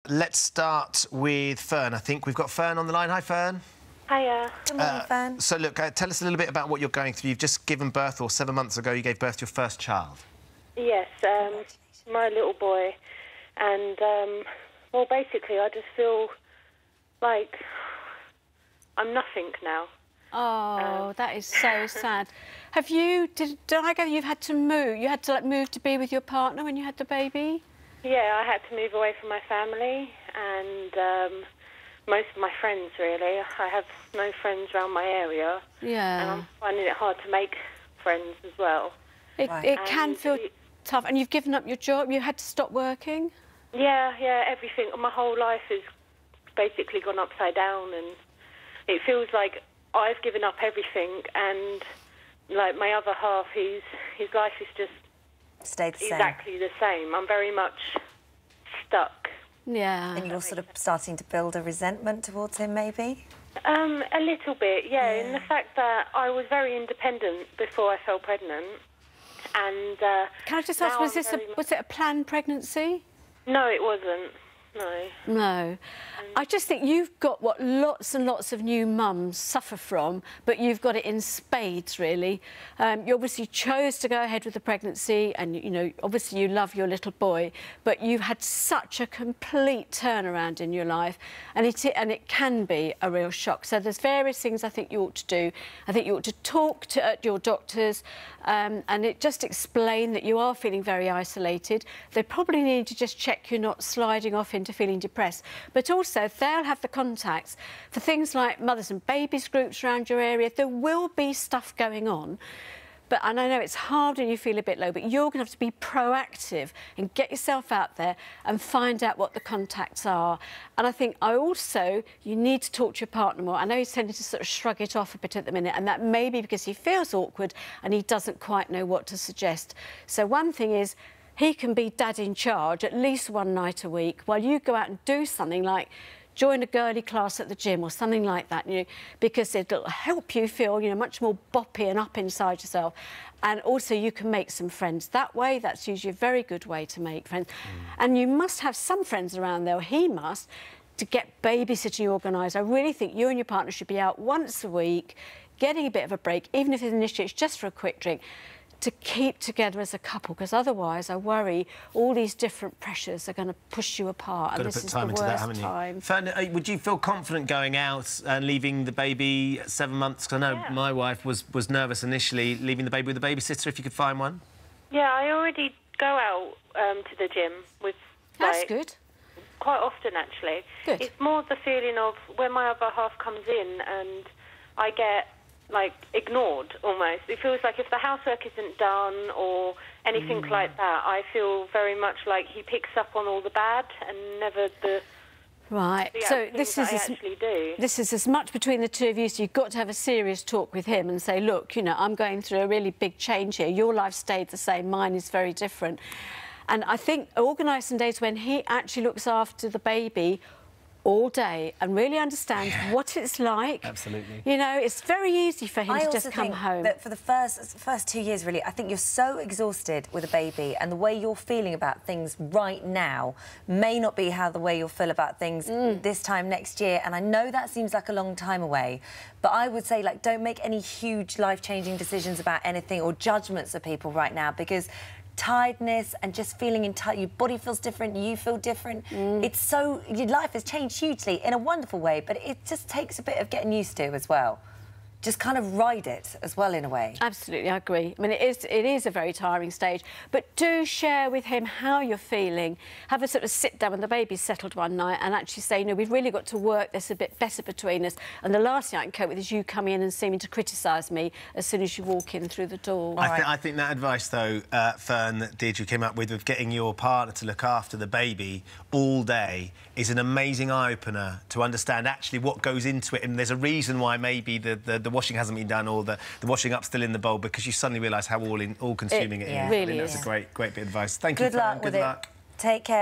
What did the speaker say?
Let's start with Fern. I think we've got Fern on the line. Hi, Fern. Hiya. Good morning, Fern. So, look, tell us a little bit about what you're going through. You've just given birth, or 7 months ago, you gave birth to your first child. Yes, my little boy. And, well, basically, I just feel like I'm nothing now. Oh, that is so sad. Have you... Did I gather you've had to move? You had to, like, move to be with your partner when you had the baby? Yeah, I had to move away from my family and most of my friends, really. I have no friends around my area. Yeah. And I'm finding it hard to make friends as well. It can feel tough. And you've given up your job? You had to stop working? Yeah, everything. My whole life has basically gone upside down, and it feels like I've given up everything, and, like, my other half, his life is just stayed the same. Exactly the same. I'm very much stuck. Yeah. And you're sort of starting to build a resentment towards him, maybe? A little bit, yeah. In the fact that I was very independent before I fell pregnant, and can I just ask, was it a planned pregnancy? No, it wasn't. No. I just think you've got what lots and lots of new mums suffer from, but you've got it in spades, really. You obviously chose to go ahead with the pregnancy, and, you know, obviously you love your little boy, but you've had such a complete turnaround in your life, and it can be a real shock. So there's various things I think you ought to do. I think you ought to talk to your doctors and just explain that you are feeling very isolated. They probably need to just check you're not sliding off into feeling depressed, but also they'll have the contacts for things like mothers and babies groups around your area. There will be stuff going on, and I know it's hard and you feel a bit low, but you're going to have to be proactive and get yourself out there and find out what the contacts are. And I think you need to talk to your partner more. I know he's tending to sort of shrug it off a bit at the minute, and that may be because he feels awkward and he doesn't quite know what to suggest. So one thing is, he can be dad in charge at least one night a week while you go out and do something like join a girly class at the gym or something like that, you know, because it'll help you feel, you know, much more boppy and up inside yourself. And also you can make some friends that way. That's usually a very good way to make friends. And you must have some friends around there, or he must, to get babysitting organised. I really think you and your partner should be out once a week, getting a bit of a break, even if initially it's just for a quick drink, to keep together as a couple, because otherwise I worry all these different pressures are going to push you apart. Got and to this put is time the into worst that, haven't you? time. Fern, would you feel confident going out and leaving the baby at 7 months? Because I know my wife was nervous initially, leaving the baby with a babysitter, if you could find one. Yeah, I already go out to the gym with... That's good. Quite often, actually. Good. It's more the feeling of when my other half comes in and I get, like, ignored, almost. It feels like if the housework isn't done or anything like that, I feel very much like he picks up on all the bad and never the... Right, so this is as much between the two of you, so you've got to have a serious talk with him and say, look, you know, I'm going through a really big change here. Your life stayed the same, mine is very different. And I think organise some days when he actually looks after the baby all day and really understands what it's like. Absolutely. You know, it's very easy for him to just come home. That for the first 2 years, really, I think you're so exhausted with a baby, and the way you're feeling about things right now may not be how the way you'll feel about things this time next year. And I know that seems like a long time away, but I would say, like, don't make any huge life-changing decisions about anything or judgments of people right now, because tiredness and just feeling your body feels different, you feel different. It's so... Your life has changed hugely in a wonderful way, but it just takes a bit of getting used to as well. Just kind of ride it as well, in a way. Absolutely, I agree. I mean, it is a very tiring stage, but do share with him how you're feeling. Have a sort of sit down when the baby's settled one night and actually say, you know, we've really got to work this a bit better between us. And the last thing I can cope with is you coming in and seeming to criticise me as soon as you walk in through the door. I think that advice, though, Fern, that Deirdre came up with getting your partner to look after the baby all day is an amazing eye-opener to understand actually what goes into it. And there's a reason why maybe the washing hasn't been done, or the washing up's still in the bowl, because you suddenly realise how all-consuming it is. Really That's a great bit of advice. Thank you, Fern. Good luck with it. Take care.